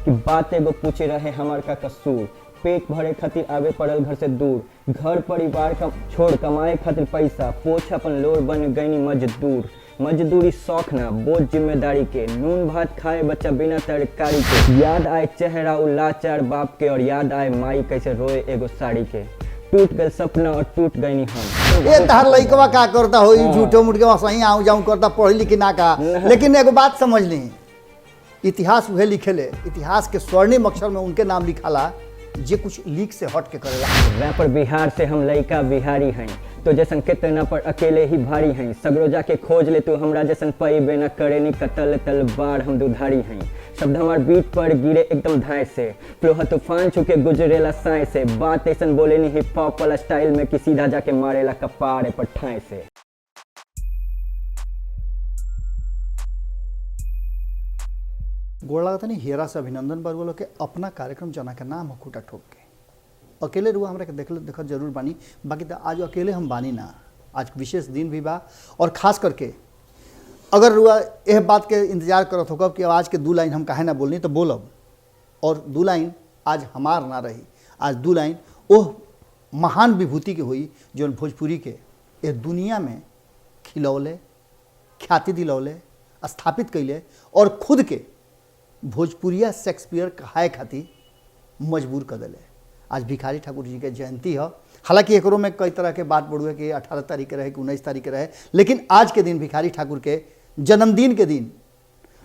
कि बात एगो पूछे रहे हमार का कसूर। पेट भरे खातिर आवे पड़ल घर से दूर, घर परिवार का छोड़ कमाए खातिर पैसा, पोछ अपन लोर बन गईनी मजदूर। मजदूरी शौक ना बोझ जिम्मेदारी के, नून भात खाए बच्चा बिना तरकारी के। याद आए चेहरा उ लाचार बाप के, और याद आए माई कैसे रोए एगो साड़ी के। टूट गए सपना और टूट गई हम। ये तहर लइकवा का करता हो, झूठो मूठ के सही आऊँ जाऊँ करता, पढ़ी लिखी ना का। लेकिन एगो बात समझ ली, इतिहास वह लिखेले, इतिहास के स्वर्णिम अक्षर में उनके नाम लिखाला जे कुछ लीक से हट के करेला। रैपर बिहार से हम लइका बिहारी हैं, तो जैसन कितना पर अकेले ही भारी हैं। सगरो जाके खोज ले तू हमरा जैसन पैबे न करे नी कतल तलवार हम दुधारी हैं। शब्द हमार बीट पर गिरे एकदम धाय से, फ्लोह तूफान छुके गुजरेला साए से। बात ऐसन बोले नी हिप हॉप वाला स्टाइल में कि सीधा जाके मारेला कपारे पर ठाए से। गोड़ लगता नहीं हेरा से अभिनंदन बरुआ के अपना कार्यक्रम जना के नाम हकूटा ठोक के। अकेले रुआ हमरा के देखत जरूर बानी, बाकी तो आज अकेले हम बानी ना, आज विशेष दिन भी बा। और खास करके अगर रुआ यह बात के इंतजार करत होगा कि आज के 2 लाइन हम काहे ना बोलनी, तो बोलब। और 2 लाइन आज हमार ना रही, आज 2 लाइन ओह महान विभूति के हुई जो भोजपुरी के ये दुनिया में खिलौले, ख्याति दिलौले, स्थापित कैले और खुद के भोजपुरिया शेक्सपियर कहाए खातिर मजबूर कर दिले। आज भिखारी ठाकुर जी के जयंती है। हालांकि एकरों में कई तरह के बात बढ़ुए कि 18 तारीख के रहे कि 19 तारीख के रहे, लेकिन आज के दिन भिखारी ठाकुर के जन्मदिन के दिन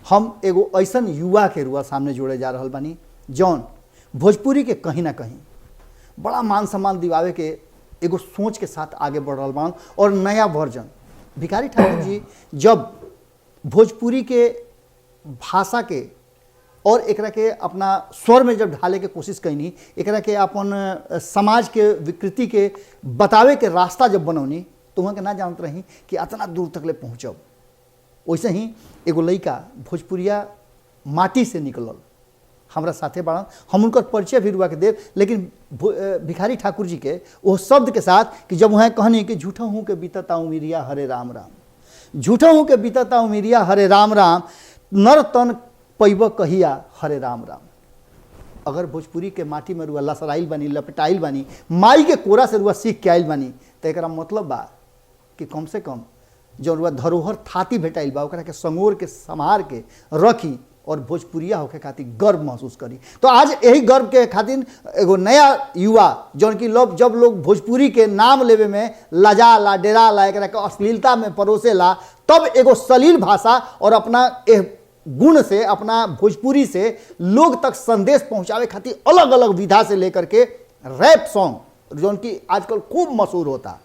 हम एगो ऐसन युवा के रुआ सामने जोड़े जा रहा बानी जौन भोजपुरी के कहीं ना कहीं बड़ा मान सम्मान दिवावे के एगो सोच के साथ आगे बढ़ रहा बान। और नया वर्जन भिखारी ठाकुर जी जब भोजपुरी के भाषा के और एकरा के अपना स्वर में जब ढाले के कोशिश कैनी, एकरा के अपन समाज के विकृति के बतावे के रास्ता जब बनौनी, तो वहाँ के ना जानत रही कि इतना दूर तक ले पहुँचब। वैसे ही एगो लइका भोजपुरिया माटी से निकलल हमरा साथे बाड़न, हम उनकर परिचय भी रुआ के देव। लेकिन भिखारी ठाकुर जी के वो शब्द के साथ कि जब वहाँ कहनी कि झूठा हूँ के बीतता उमिरिया हरे राम राम, झूठा हूँ के बीतता उमिरिया हरे राम राम, नर तन पैब कहिया हरे राम राम। अगर भोजपुरी के माटी में रुआ लसराइल बानी, लपटाइल बानी, माई के कोरा से रुआ सीख के आइल बानी, तो एक मतलब बा कि कम से कम जो रुआ धरोहर थाती भेटाइल बा ओकरा के संगोर के संभार के रखी और भोजपुरिया होके खातिर गर्व महसूस करी। तो आज यही गर्व के खातिर एगो नया युवा जौन की जब लोग भोजपुरी के नाम लेवे में लजा ला, डेरा ला, एकरा के अश्लीलता में परोसे ला, तब एगो सलील भाषा और अपना गुण से, अपना भोजपुरी से लोग तक संदेश पहुंचावे खातिर अलग अलग विधा से लेकर के रैप सॉन्ग जो कि आजकल खूब मशहूर होता,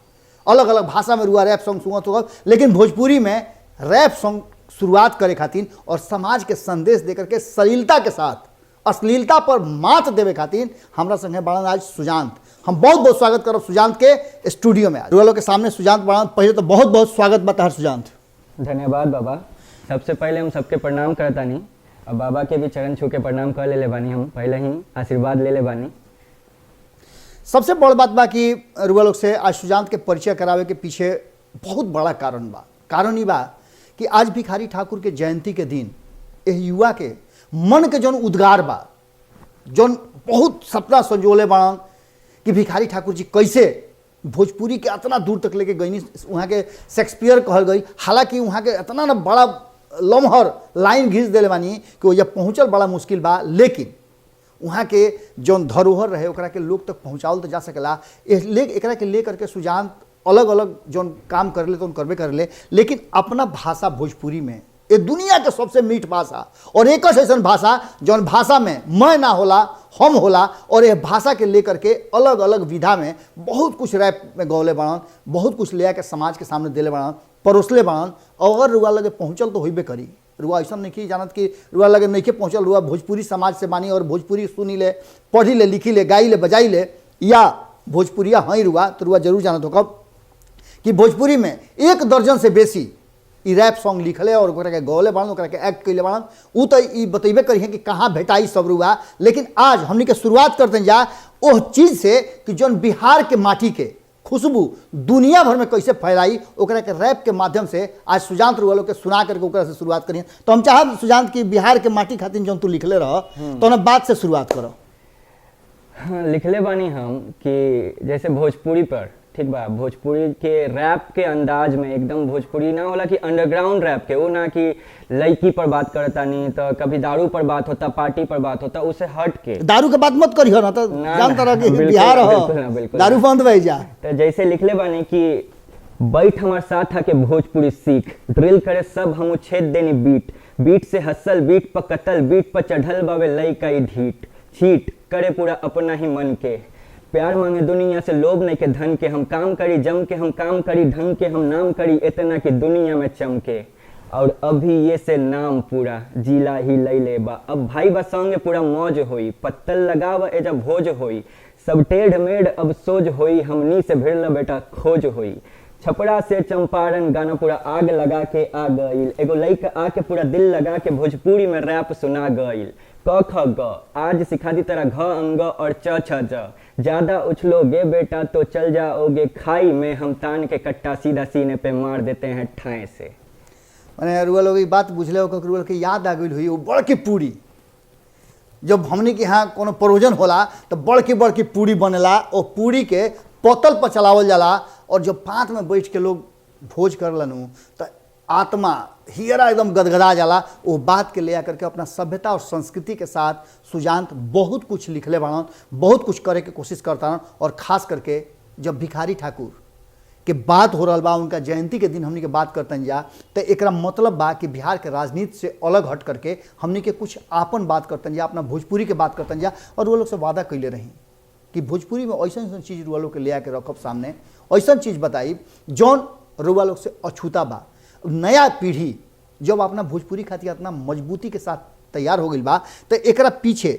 अलग अलग भाषा में रुआ रैप सॉन्ग सुनत होगा, लेकिन भोजपुरी में रैप सॉन्ग शुरुआत करे खातिर और समाज के संदेश देकर के सलीलता के साथ अश्लीलता पर मात देवे खातिर हमरा संगे बाड़न आज सुजांत। हम बहुत बहुत स्वागत करब सुजांत के स्टूडियो में। रुआ लोग के सामने सुजांत बाड़न, पहले तो बहुत बहुत स्वागत बता सुजांत। धन्यवाद बाबा। सबसे पहले हम सबके प्रणाम करता नहीं, और बाबा के भी चरण छू के प्रणाम कर ले बानी, हम पहले ही आशीर्वाद ले बानी। सबसे बड़ बात बा कि रुआ लोग से आज सुजांत के परिचय करावे के पीछे बहुत बड़ा कारण बा। कारण ही बा कि आज भिखारी ठाकुर के जयंती के दिन यह युवा के मन के जौन उद्गार बा, जौन बहुत सपना संजोले बाड़न कि भिखारी ठाकुर जी कैसे भोजपुरी के इतना दूर तक लेके गई, वहाँ के शेक्सपियर कहल गई। हालांकि वहाँ के इतना ना बड़ा लम्हर लाइन घिंच दिले बानी कि वो जब पहुँचल बड़ा मुश्किल बा, लेकिन वहाँ के जौन धरोहर रहे ओकरा के लोग तक पहुँचावल तो जा सकेला। एकरा के ले करके सुजांत अलग अलग जौन काम कर ले तो करबे कर ले, लेकिन अपना भाषा भोजपुरी में ये दुनिया के सबसे मीठ भाषा और एक ऐसा भाषा जौन भाषा में मैं ना होला हम होला, और यह भाषा के लेकर के अलग अलग विधा में बहुत कुछ रैप में गौले बाड़न, बहुत कुछ ले आके समाज के सामने दिले बाड़न, परोसले बाड़न। अगर रुआ लगे पहुँचल तो होइबे करी। रुआ ऐसा नहीं जानत कि रुआ लगे नहीं के पहुँचल, रुआ भोजपुरी समाज से बानी और भोजपुरी सुनी ले, पढ़ी ले, लिखी ले, गाई ले, बजाई ले, या भोजपुरिया हई रुआ, तो रुआ जरूर जानत हो कब कि भोजपुरी में 1 दर्जन से बेसी ई रैप सॉन्ग लिखले और ओकरा के गौले बाड़न, ओकरा के एक्ट कैले बाड़न। उ तो ई बतेबे करी कि कहाँ भेटाई सब रुआ। लेकिन आज हमनी के शुरुआत करते जा ओह चीज़ से कि जौन बिहार के माटी के खुशबू दुनिया भर में कैसे फैलाई ओकरा के रैप के माध्यम से आज सुजांत रुआ लोग के सुना करके ओकरा से शुरुआत करिए। तो हम चाहब सुजांत की बिहार के माटी खातिर जो तू लिखले रह तो ना बात से शुरुआत करो। हाँ, लिखले बानी हम कि जैसे भोजपुरी पर, ठीक बा, भोजपुरी के रैप के अंदाज में एकदम भोजपुरी ना होला कि अंडरग्राउंड रैप के, वो ना कि लड़की पर बात करता नहीं तो कभी दारू पर बात होता, पार्टी पर बात होता, उसे हट के दारू के बात मत करियो ना, तो जानता रह कि बिहार हो दारू बंद भई जा। तो जैसे लिखले बानी कि बैठ हमार साथ आके भोजपुरी सीख, ड्रिल करे सब हम उछेद देनी बीट, बीट से हसल, बीट पर कतल, बीट पर चढ़ल बावे लइका ई ढीठ, छीट करे पूरा अपना ही मन के, प्यार मांगे दुनिया से लोभ नहीं के धन के, हम काम करी जम के, हम काम करी ढंग के, हम नाम करी इतना कि दुनिया में चमके, और अभी ये से नाम पूरा जिला ही लई ले बा, अब भाई बा संगे पूरा मौज होई, पत्तल लगाव एजा भोज होई, सब टेढ़ मेढ़ अब सोज होई, हमनी से भिड़ल बेटा खोज होई, छपरा से चंपारण गाना पूरा आग लगा के आ गईल, एगो लइका आके पूरा दिल लगा के भोजपुरी में रैप सुना गईल, क ख ग आज सिखा दी तरह घ अंग और च छ ज, ज्यादा उछलोगे बेटा तो चल जाओगे खाई में, हम तान के कट्टा सीधा सीने पे मार देते हैं ठाए से। मैंने रुआ लोग बात बुझले हो रुआ के याद आ गई हुई वो बड़की पूरी, जब हमने के यहाँ कोनो प्रोजन होला तो बड़की पूरी बनेला, और पूरी के पतल पर चलावल जाला, और जब पात में बैठ के लोग भोज कर लनू तो आत्मा हियरा एकदम गदगदा जाला। वो बात के ले आकर के अपना सभ्यता और संस्कृति के साथ सुजांत बहुत कुछ लिखले बाड़न, बहुत कुछ करे के कोशिश करता, और ख़ास करके जब भिखारी ठाकुर के बात हो रहा बा, उनका जयंती के दिन हमनी के बात करतन जा, तो एकरा मतलब बा कि बिहार के राजनीति से अलग हट करके हमनी के कुछ आपन बात करतन जा, अपना भोजपुरी के बात करतन जा, और वो लोग से वादा कैले रही कि भोजपुरी में ऐसा चीज़ रुआ लोग के ले आके रखब सामने, ऐसा चीज़ बताई जौन रुआ लोग से अछूता बा। नया पीढ़ी जब अपना भोजपुरी खातिर इतना मजबूती के साथ तैयार हो गई बा, तो एकरा पीछे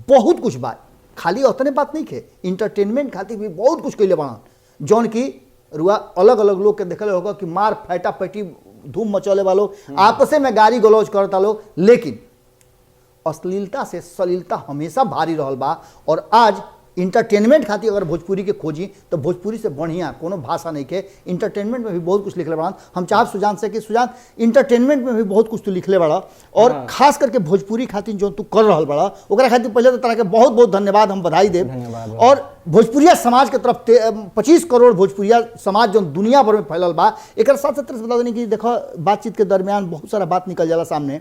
बहुत कुछ बा, खाली उतने बात नहीं के, इंटरटेनमेंट खातिर भी बहुत कुछ कैले बाड़न, जौन की रुआ अलग अलग लोग के देखले होगा कि मार फैटा पैटी धूम मचौले वालों आपसे में गाली गलौज करता लोग, लेकिन अश्लीलता से सलीलता हमेशा भारी रहल बा। और आज इंटरटेनमेंट खातिर अगर भोजपुरी के खोजी तो भोजपुरी से बढ़िया कोनो भाषा नहीं के, इंटरटेनमेंट में भी बहुत कुछ लिखले बड़ा। हम चाहब सुजांत से कि सुजांत इंटरटेनमेंट में भी बहुत कुछ तू लिखले बड़ा, और खास करके भोजपुरी खातिर जो तू कर रहा बड़ा ओकरा खातिर पहले तो तरह के बहुत बहुत धन्यवाद, हम बधाई देव। और भोजपुरिया समाज के तरफ 25 करोड़ भोजपुरिया समाज जो दुनिया भर में फैलल बा, एक साथ साथ बता देनी कि देखो बातचीत के दरमियान बहुत सारा बात निकल जाला सामने।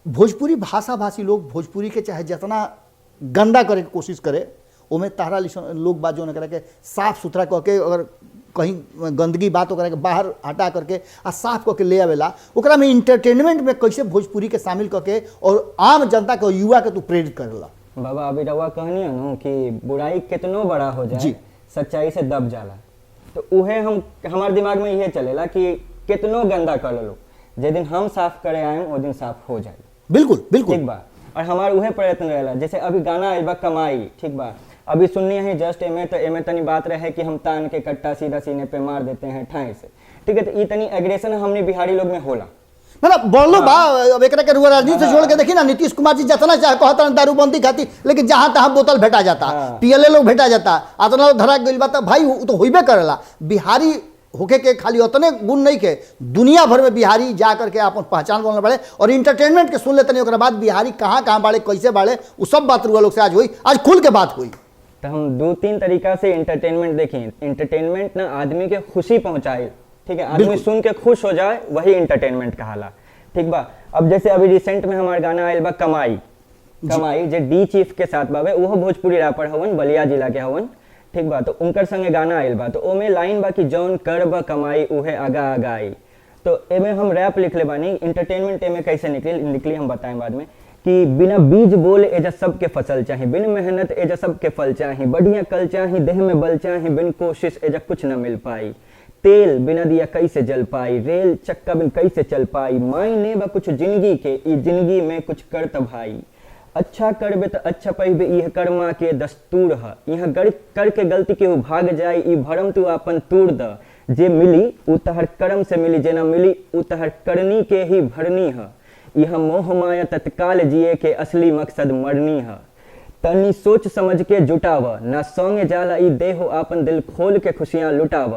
भोजपुरी भाषा भाषी लोग भोजपुरी के चाहे जितना गंदा करे के कोशिश करे, ओमें तारा लोग बात जो न करे के साफ सुथरा कह के, अगर कहीं गंदगी बात ओकरा के बाहर हटा करके आ साफ कह के ले आवेला, ओकरा में इंटरटेनमेंट में कैसे भोजपुरी के शामिल करके और आम जनता के युवा के तू प्रेरित करेला। बाबा अभी रवा कहनी है ना कि बुराई कितनो बड़ा हो जाए सच्चाई से दब जाला, तो उहे हम हमारे दिमाग में यह चलेला कि कितनो गंदा कर लो, जे दिन हम साफ करे आए वो दिन साफ हो जाए। बिल्कुल बिल्कुल ठीक बा, और हमारा उहे प्रयत्न रहेला। जैसे अभी गाना आइल बा कमाई, ठीक बा, अभी सुननी है जस्ट एमे तनी बात रहे कि हम तान के कट्टा सीधा सीने पे मार देते हैं ठाई से, ठीक है। तो ये तनी एग्रेशन हमने बिहारी लोग में होला ना बोलो बा। अब एकरा के रुआ राजनीति से जोड़ के देखी ना, नीतीश कुमार जी जितना चाहे कहता दारूबंदी खाती, लेकिन जहां तहां बोतल भेटा जाता, पीएलए लोग भेटा जाता, आतना धरा गइल बा, भाई तो होइबे करेला। बिहारी होके के खाली उतने गुण नहीं के, दुनिया भर में बिहारी जा करके अपन पहचान बनने वाले, और इंटरटेनमेंट के सुन लेते नहीं, ओकरा बाद बिहारी कहाँ कहाँ बाड़े कैसे बाड़े वो सब बात रुआ लोग से आज हुई, आज खुल के बात हुई। तो हम 2-3 तरीका से इंटरटेनमेंट देखें। इंटरटेनमेंट ना आदमी के खुशी पहुंचाए, ठीक है, आदमी सुन के खुश हो जाए, वही इंटरटेनमेंट कहाला, ठीक बा। अब जैसे अभी रिसेंट में हमारा गाना आयल बा कमाई, जे डी चीफ के साथ बाबे, वो भोजपुरी रैपर हवन, बलिया जिला के हवन, ठीक बा। तो उनकर संगे गाना आयल बा, तो ओमे लाइन बा कि जौन करब कमाई उहे आगा आगाई। तो एमे हम रैप लिखले बानी। इंटरटेनमेंट एमे कैसे निकली हम बताएं बाद में, कि बिना बीज बोल एजा सबके फसल चाहे, बिन मेहनत एजा सबके फल चाहे, बढ़िया कल चाहे, देह में बल चाहे, बिन कोशिश एजा कुछ न मिल पाई, तेल बिना दिया कैसे जल पाई, रेल चक्का बिन कैसे चल पाई, मायने बा कुछ जिंदगी के, ई जिंदगी में कुछ कर त भाई, अच्छा करबे तो अच्छा पहिबे, यह कर्मा के दस्तूर है, यहाँ कर के गलती के भाग जाए, ई भरम तू अपन तूर द, जे मिली उ तहर कर्म से मिली, जे न मिली उ तहर करनी के ही भरनी है, यह मोह माया तत्काल जिए के असली मकसद मरनी है। तनी सोच समझ के जुटाव, ना संग जाला ई देहो आपन दिल खोल के खुशियां लुटाव।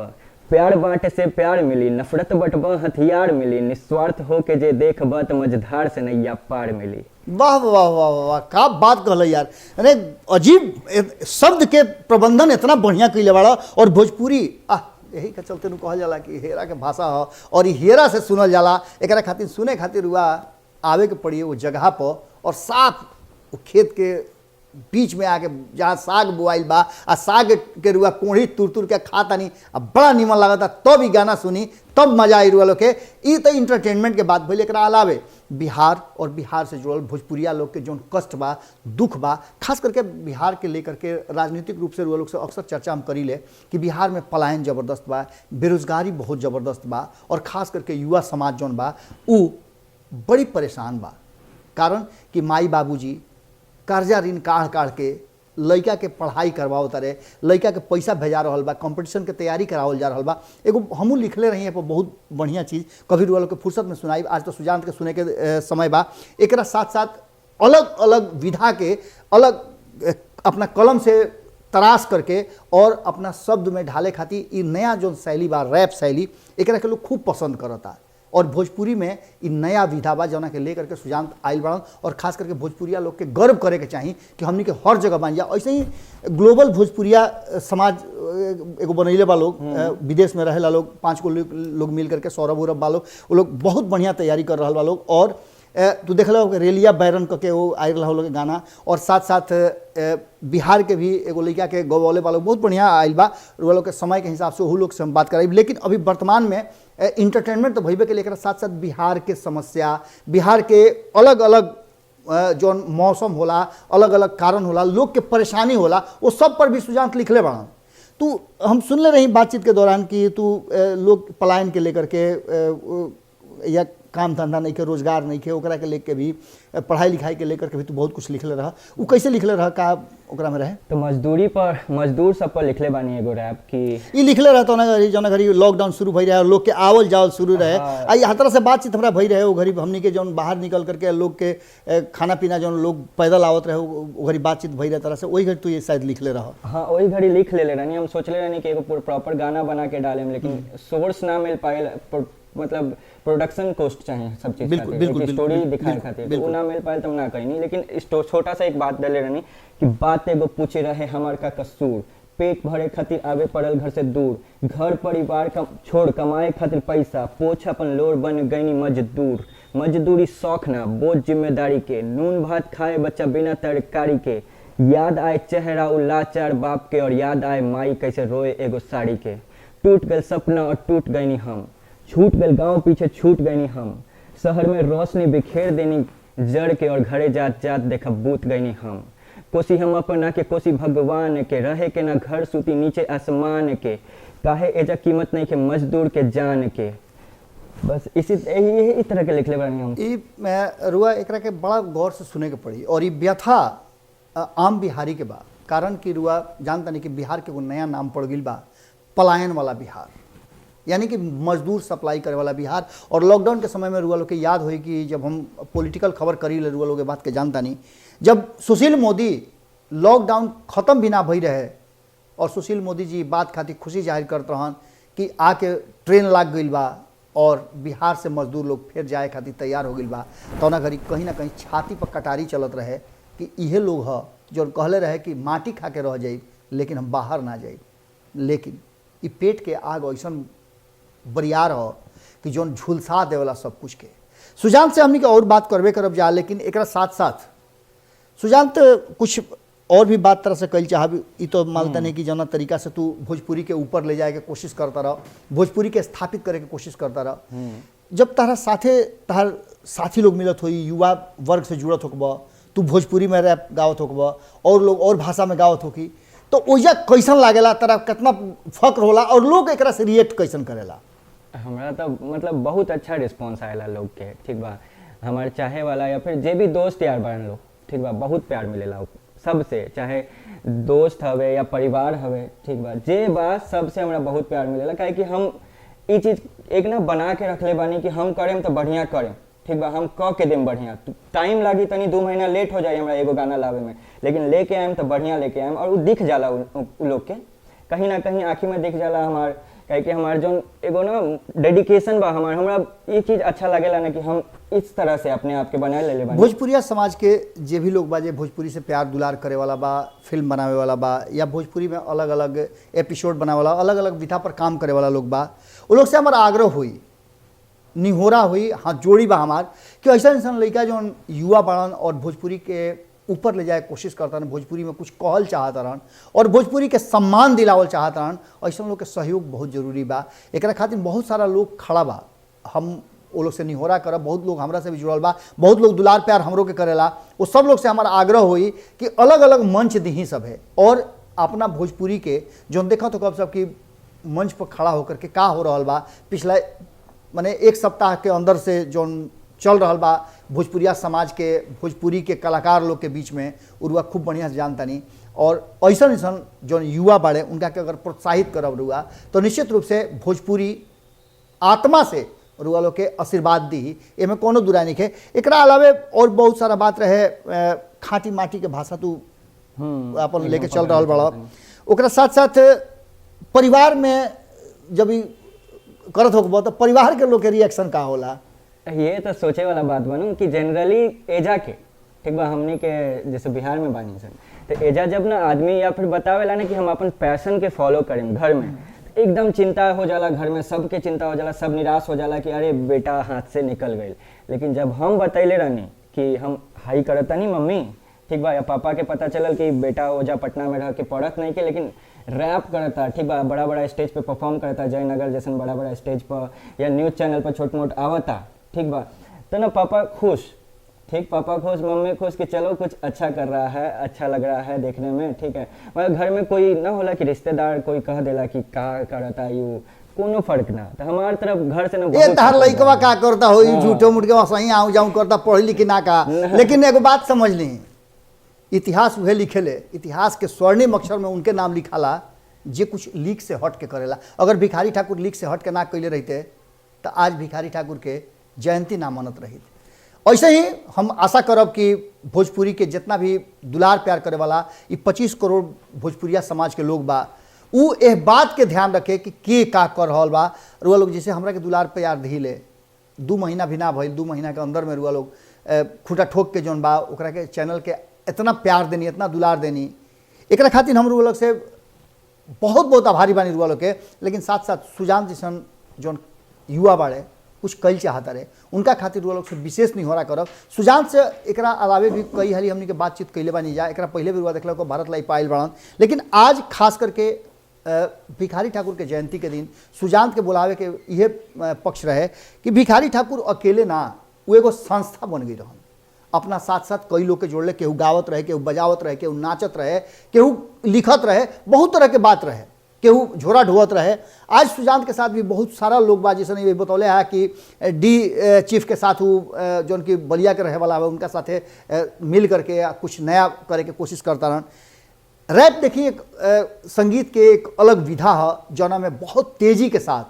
प्यार बांटे से प्यार मिली, नफरत बटवा हथियार मिली, निस्वार्थ हो के जे देखब त मझधार से नैया पार मिली। वाह वाह वाह वाह, का बात कहल यार। अरे अजीब शब्द के प्रबंधन इतना बढ़िया कैले बाड़ा। और भोजपुरी यही के चलते नु कहल जाला कि हेरा के भाषा हो, और ई हेरा से सुनल जाला। एकरा खातिर सुने खातिर हुआ आवे के पड़ी वो जगह पर, और साफ वो खेत के बीच में आके जहाँ साग बोआइल बा, आ साग के रुआ कोढ़ी तुर तुर के खातानी, बड़ा निमन लागता। तब ई गाना सुनी तब मजा आई रुआ लोग के। ई तो इंटरटेनमेंट के बात भइल। एकरा अलावे बिहार और बिहार से जुड़ल भोजपुरिया लोग के जौन कष्ट बा, दुख बा, खास करके बिहार के लेकर के राजनीतिक रूप से रुआ लोग से अक्सर चर्चा हम करी ले कि बिहार में पलायन जबरदस्त बा, बेरोजगारी बहुत जबरदस्त बा, और खास करके युवा समाज जौन बा उ बड़ी परेशान बा। कारण कि माई बाबूजी कर्जा ऋण काढ़ काढ़ के लड़का के पढ़ाई करवाओ तारे, लड़का के पैसा भेजा रहा बा, कंपटीशन के तैयारी करावल जा रहा बा। एगो हमू लिखले रही है बहुत बढ़िया चीज़, कभी रुआ के फुर्सत में सुनाई। आज तो सुजांत के सुने के समय बा। एक साथ साथ अलग अलग विधा के अलग अपना कलम से तराश करके और अपना शब्द में ढाले खातिर ई नया जो शैली बा, रैप शैली, एकरा के लोग खूब पसंद करता। और भोजपुरी में ई नया विधा बा जौना के लेकर के सुजांत आइल बड़न। और खास करके भोजपुरिया लोग के गर्व करे के चाहिए कि हमनी के हर जगह बन जा। ऐसे ही ग्लोबल भोजपुरिया समाज एगो बनैले बा लोग, विदेश में रहेला लोग, 5 गो लोग मिल करके, सौरभ उरभ बा लोग, वो लोग बहुत बढ़िया तैयारी कर रहा बा लोग। और तू देख लो रेलिया बैरन के वो आए रहा लोग गाना, और साथ साथ बिहार के भी एगो लड़का के गौवले वालों बहुत बढ़िया आयल बा। वो लोग के समय के हिसाब से वह लोग से हम बात कराई। लेकिन अभी वर्तमान में इंटरटेनमेंट तो भइबे के लेकर साथ साथ बिहार के समस्या, बिहार के अलग अलग जो मौसम होला, अलग अलग कारण होला, लोग के परेशानी होला, वो सब पर भी सुजांत लिखले बड़ा। तू हम सुनले रही बातचीत के दौरान कि तू लोग पलायन के लेकर के या काम धंधा नहीं के, रोजगार नहीं के, ओकरा के लेके भी, पढ़ाई लिखाई के लेकर के भी तू बहुत कुछ लिखले रहा। वो कैसे लिखले रहा, का ओकरा में रहे? तो मजदूर सब पर लिखले बानी एगो रैप की ई लिखले रहता ना घड़ी, जौन घड़ी लॉकडाउन शुरू भई रहे और लोग के आवल जावल शुरू रहे। आ हर तरह से बातचीत हमरा भई रहे। वो घड़ी हमनी के जौन बाहर निकल करके लोग के खाना पीना जौन लोग पैदल आवत रहे, वो घड़ी बातचीत भई रहे तरह से। वही घड़ी तू ये शायद लिखले रहा। हाँ, वही घड़ी लिख ले रहनी। हम सोचले रहनी कि एगो प्रॉपर गाना बना के डालेम, लेकिन सोर्स ना मिल पाए, मतलब प्रोडक्शन कॉस्ट चाहिए सब चीज खातिर, स्टोरी दिखाए खातिर, वो ना मिल पाए तो ना कहीं। लेकिन छोटा सा एक बात डाले रहनी कि बात एगो पूछे रहे हमार का कसूर, पेट भरे खातिर आवे पड़ल घर से दूर, घर परिवार का छोड़ कमाए खातिर पैसा, पोछ अपन लोर बन गईनी मजदूर। मजदूरी शौक ना बोझ जिम्मेदारी के, नून भात खाए बच्चा बिना तरकारी के, याद आए चेहरा उ लाचार बाप के, और याद आए माई कैसे रोए एगो साड़ी के। टूट गए सपना और टूट गईनी हम, छूट गए गांव पीछे छूट गईनी हम, शहर में रोशनी बिखेर देनी जड़ के, और घरे जात जात देखा बूत गईनी हम। कोसी हम अपना के कोसी भगवान के, रहे के ना घर सूती नीचे आसमान के, काहे एजा कीमत नहीं के मजदूर के जान के। बस यही तरह के लिखले बानी हम। ई रुआ एकरा के बड़ा गौर से सुने के पड़ी। और ई व्यथा आम बिहारी के बा। कारण कि रुआ जानता नहीं कि बिहार के वो नया नाम पड़ गई बा, पलायन वाला बिहार, यानी कि मजदूर सप्लाई करे वाला बिहार। और लॉकडाउन के समय में रुआ लोग के याद होई कि जब हम पॉलिटिकल खबर करी ले, रुआ लोग के बात के जानता नहीं, जब सुशील मोदी लॉकडाउन खत्म भी ना भई रहे और सुशील मोदी जी बात खातिर खुशी जाहिर करते रहन कि आके ट्रेन लाग गई बा और बिहार से मजदूर लोग फिर जाए खातिर तैयार हो गई बा, तो ना घड़ी कहीं ना कहीं छाती पर कटारी चलत रहे कि इहे लोग ह जो कहले रहे कि माटी खा के रह जाई लेकिन हम बाहर ना जाई। लेकिन ई पेट के आग ऐसा बरियार हो कि जौन झुलसा देवला सब कुछ के। सुजांत से हमनी के और बात करबे करब जा, लेकिन एक साथ साथ सुजांत कुछ और भी बात तरह से कल चाहब। ई तो मानता नहीं कि जना तरीका से तू भोजपुरी के ऊपर ले जाए के कोशिश करता रह, भोजपुरी के स्थापित करे के कोशिश करता रह। जब तारा साथे तार साथी लोग मिलत होई, युवा वर्ग से जुड़त होकब, तू भोजपुरी में रैप गावत होकब और लोग और भाषा में गावत होकी, तो ओइजा कैसन लागेला, तारा कितना फक्र होला और लोग एकरा से रिएक्ट कैसन करेला? हमरा तो मतलब बहुत अच्छा रिस्पांस आएला लोग के, ठीक बा। हमारे चाहे वाला या फिर जे भी दोस्त यार बन लोग, ठीक बा, बहुत प्यार मिलेला सबसे, चाहे दोस्त हवे या परिवार हवे, ठीक बा, जे बा सबसे हमरा बहुत प्यार मिलेला। काहे कि हम ई चीज एक ना बना के रखले बानी कि हम करेम तो बढ़िया करेम, ठीक बा, हम कह के देम बढ़िया, टाइम लागी तनी 2 महीना लेट हो जाए हमरा एगो गाना लावे में, लेकिन लेके आएम तो बढ़िया लेके आएम। और वो दिख जाला उ लोग के कहीं ना कहीं आँखी में दिख जाला हमार, कहे कि हमार जो एगो ना डेडिकेशन बा हमार, हमरा ये चीज़ अच्छा लगेला ना कि हम इस तरह से अपने आप के बनाए ले बानी। भोजपुरिया समाज के जे भी लोग बा जे भोजपुरी से प्यार दुलार करे वाला बा, फिल्म बनावे वाला बा, या भोजपुरी में अलग अलग एपिसोड बनावे वाला, अलग अलग विधा पर काम करे वाला लोग बा, वो लोग से हमारा आग्रह हुई, निहोरा हुई, हाथ जोड़ी बा हमार कि ऐसा इंसान लड़का जो युवा बाड़न और भोजपुरी के ऊपर ले जाए कोशिश करता रहन, भोजपुरी में कुछ कहल चाहता रहन और भोजपुरी के सम्मान दिलावल चाहता रहन, ऐसा लोग के सहयोग बहुत जरूरी बा। एकरा खातिर बहुत सारा लोग खड़ा बा, हम वो लोग से निहोरा करब, बहुत लोग हमरा से भी जुड़ल बा, बहुत लोग दुलार प्यार हमरो के करेला, वो सब लोग से हमारा आग्रह हुई कि अलग अलग मंच दी सब है और अपना भोजपुरी के जो देखा तो कब सब की मंच पर खड़ा होकर के का हो रहा बा पिछला माने 1 सप्ताह के अंदर से जो चल रहा बा भोजपुरिया समाज के, भोजपुरी के कलाकार लोग के बीच में उरुआ खूब बढ़िया से जानता नहीं। और ऐसा ऐसा जो युवा बाड़े उनका के अगर प्रोत्साहित करब रुआ तो निश्चित रूप से भोजपुरी आत्मा से रुआ लोग के आशीर्वाद दी, एमें कोनो दुरा नहीं है। एकरा अलावे और बहुत सारा बात रहे, खाटी माटी के भाषा तू अपन लेके चल रहा बड़ा, ओकरा साथ साथ परिवार में जब भी करत हो तो परिवार के लोग के रिएक्शन का होला। ये तो सोचे वाला बात बनू कि जनरली एजा के ठीक बा, हमने के जैसे बिहार में बानी सन, तो एजा जब ना आदमी या फिर बतावेला ना कि हम अपन पैशन के फॉलो करें घर में, तो एकदम चिंता हो जाला, घर में सबके चिंता हो जाला, सब निराश हो जाला कि अरे बेटा हाथ से निकल गई। लेकिन जब हम बतैले रहनी कि हम हाई करता नहीं मम्मी ठीक बा, या पापा के पता चलल कि बेटा ओजा पटना में रह के पढ़त नहीं के लेकिन रैप करता ठीक बा, बड़ा बड़ा स्टेज पे परफॉर्म करता, जयनगर जैसे बड़ा बड़ा स्टेज पर या न्यूज़ चैनल पर छोट मोट आवता ठीक बा, तो ना पापा खुश, ठीक पापा खुश, मम्मी खुश कि चलो कुछ अच्छा कर रहा है, अच्छा लग रहा है देखने में, ठीक है। मगर घर में कोई ना होला कि रिश्तेदार कोई कह देला कि का करता यू, कोनो फर्क ना, तो हमार तरफ घर से ना ये तार लइकवा का करता हो, झूठो मुठ के सही आऊं जाऊं करता, पढ़ी लिखी ना का। लेकिन एगो बात समझ ली, इतिहास उहे लिखेले, इतिहास के स्वर्णिम अक्षर में उनके नाम लिखाला जे कुछ लीक से हट के करेला। अगर भिखारी ठाकुर लीक से हट के ना कैले रहते तो आज भिखारी ठाकुर के जयंती ना मनत रही। ऐसे ही हम आशा करब कि भोजपुरी के जितना भी दुलार प्यार करे वाला ये 25 करोड़ भोजपुरिया समाज के लोग बा, उ एह बात के ध्यान रखे कि के का कर रहल बा। रुआ लोग जैसे हमरा के दुलार प्यार दिले 2 महीना भी ना भइल, 2 महीना के अंदर में रुआ लोग खुटा ठोक के जौन बा ओकरा के चैनल के इतना प्यार देनी, इतना दुलार देनी, एकरा खातिर हम रुआ लोग से बहुत बहुत आभारी बानी रुआ लोग के। लेकिन साथ साथ सुजान जैसन जौन युवा बाड़े कुछ कल चाहता रहे, उनका खातिर वो लोग से विशेष नहीं हो रहा करब। सुजान से एकरा अलावे भी कई हाली हमनी के बातचीत कैले बानी जा, एकरा पहले भी हुआ देखल को भारत लाई पायल बड़न, लेकिन आज खास करके भिखारी ठाकुर के जयंती के दिन सुजान के बुलावे के यह पक्ष रहे कि भिखारी ठाकुर अकेले ना, वो एगो संस्था बन गई रहन, अपना साथ साथ कई लोग के जोड़ले, केहू गावत रहे, केहू बजावत रहे, केहू नाचत रहे, केहू लिखत रहे, बहुत तरह के बात रहे, केहू झोरा ढोवत रहे। आज सुजान के साथ भी बहुत सारा लोग बा, जैसे ये बतौले है कि डी चीफ के साथ वो जो उनकी बलिया के रहे वाला है उनका साथे मिल करके या कुछ नया करे के कोशिश करता रहन। रैप देखिए एक संगीत के एक अलग विधा है जौना में बहुत तेज़ी के साथ,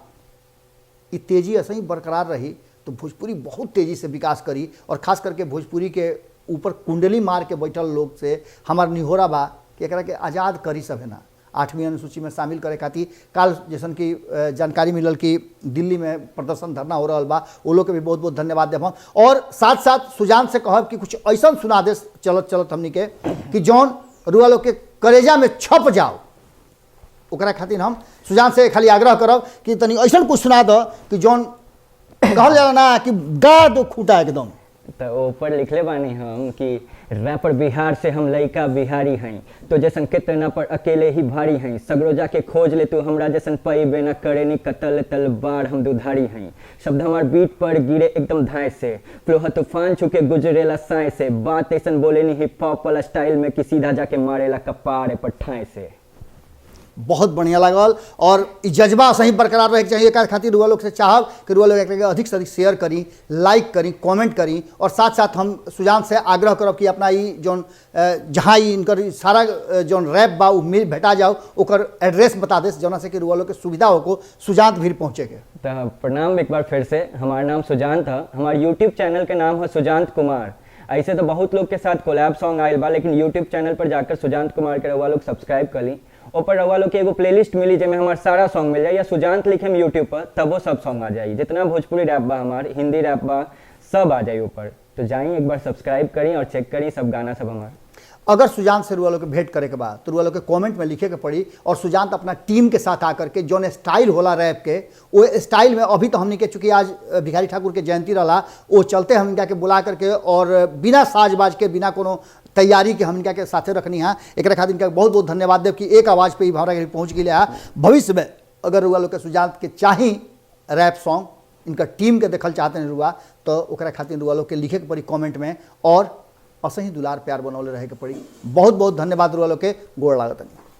ये तेज़ी ऐसे ही बरकरार रही तो भोजपुरी बहुत तेज़ी से विकास करी। और ख़ास करके भोजपुरी के ऊपर कुंडली मार के बैठल लोग से हमार निहोरा बा कि एकरा के आज़ाद करी सब है ना, 8वीं अनुसूची में शामिल करे खातिर काल जैसन की जानकारी मिलल कि दिल्ली में प्रदर्शन धरना हो रहा बा, वो लोग के भी बहुत बहुत धन्यवाद देव। और साथ साथ सुजान से कहब कि कुछ ऐसा सुना दे चलत चलत हमनी के कि जौन रुआ लोग के करेजा में छप जाओ, ओकरा खातिर हम सुजान से खाली आग्रह करब कि तनी ऐसा कुछ सुना दो कि जौन कहल जाला ना कि गा दो खूटा एकदम। तो ऊपर लिखले बानी हम कि रैपर बिहार से हम लइका बिहारी हैं, तो जैसन कितना पर अकेले ही भारी हैं, सगरो जाके खोज ले तू हमरा जैसन पई बेना करे नी कतल तलवार हम दुधारी हैं। शब्द हमार बीट पर गिरे एकदम धाय से, फ्लो तूफान छुके गुजरेला साय से, बात ऐसन बोले नी हिप हॉप वाला स्टाइल में कि सीधा जाके मारेला कपारे पर ठाए से। बहुत बढ़िया लागल और इ जज्बा सही बरकरार रहे के चाहिए। एक खातिर रुआ लोग से चाहब कि रुआ लोग एकरा के अधिक से अधिक शेयर करी, लाइक करी, कमेंट करी और साथ साथ हम सुजान से आग्रह करब कि अपना ई जौन जहाँ ई इनकर सारा जौन रैप बा उ मिल भेटा जाओ ओकर एड्रेस बता दे जौना से कि रुआ लोग के सुविधा हो सुजान भी पहुँचे के। तो प्रणाम एक बार फिर से। हमारा नाम सुजान था, हमारे यूट्यूब चैनल के नाम है सुजांत कुमार। ऐसे तो बहुत लोग के साथ कोलैब सॉन्ग आयल बा, लेकिन यूट्यूब चैनल पर जाकर सुजांत कुमार के रउआ लोग सब्सक्राइब कर ली। ऊपर रउआ लोग के एगो प्लेलिस्ट मिली जिसमें हमारे सारा सॉन्ग मिल जाए, या सुजांत लिखे में यूट्यूब पर तब वो सब सॉन्ग आ जाए। जितना भोजपुरी रैप बा हमार, हिंदी रैप बा, सब आ जाए ऊपर। तो जाइए एक बार सब्सक्राइब करी और चेक करी सब गाना सब हमार। अगर सुजान से रुआ लोग के भेंट करे के बाद तो रुआ लोग के कमेंट में लिखे के पड़ी और सुजान अपना टीम के साथ आकर के जौन स्टाइल होला रैप के वो स्टाइल में अभी तो हमने के चूँकि आज भिखारी ठाकुर के जयंती रहा वो चलते हम इनका के बुला करके और बिना साजबाज के बिना कोनो तैयारी के हम इनका के साथे रखनी है। एक खातिर इनका बहुत बहुत धन्यवाद देव कि एक आवाज़ पे ही भावना पहुँच गई है। भविष्य में अगर रुआ लोग के सुजान के चाही रैप सॉन्ग इनका टीम के देखल चाहते हैं रुआ तो ओकरा खातिर रुआ लोग के लिखे के पड़ी कमेंट में और असही दुलार प्यार बनौले रहे के पड़ी। बहुत बहुत धन्यवाद रुआ लोग के। गोड़ लागत नहीं।